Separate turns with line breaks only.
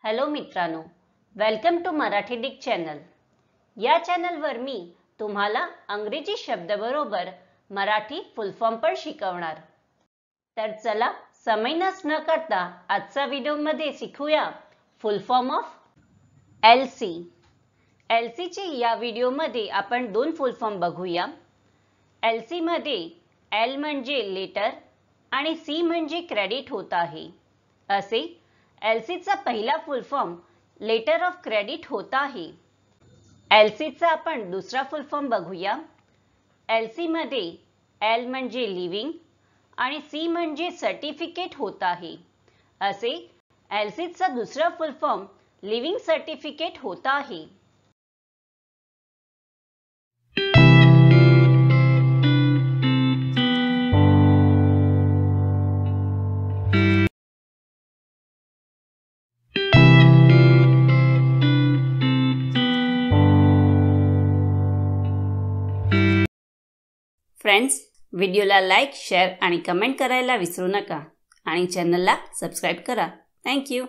Hello मित्रांनो, welcome to Marathi dic channel. या चॅनलवर मी तुम्हाला अंग्रेजी शब्दाबरोबर मराठी फुल फॉर्म पण शिकवणार। तर चला समय नष्ट न करता आजच्या व्हिडिओमध्ये शिकूया full form of LC. LC चे या व्हिडिओमध्ये आपण दोन फुल फॉर्म बघूया। एलसी मध्ये एल म्हणजे लेटर आणि सी म्हणजे क्रेडिट होत आहे। असे एलसी चा पहिला full form letter of credit होता आहे। एलसी चा आपण दुसरा फुल फॉर्म बघूया। एलसी मध्ये एल म्हणजे लिव्हिंग आणि सी म्हणजे सर्टिफिकेट होत आहे। असे एलसी चा दुसरा फुल फॉर्म लिव्हिंग सर्टिफिकेट होता आहे। फ्रेंड्स, व्हिडिओला लाईक, शेअर आणि कमेंट करायला विसरू नका आणि चॅनलला सबस्क्राइब करा। Thank you.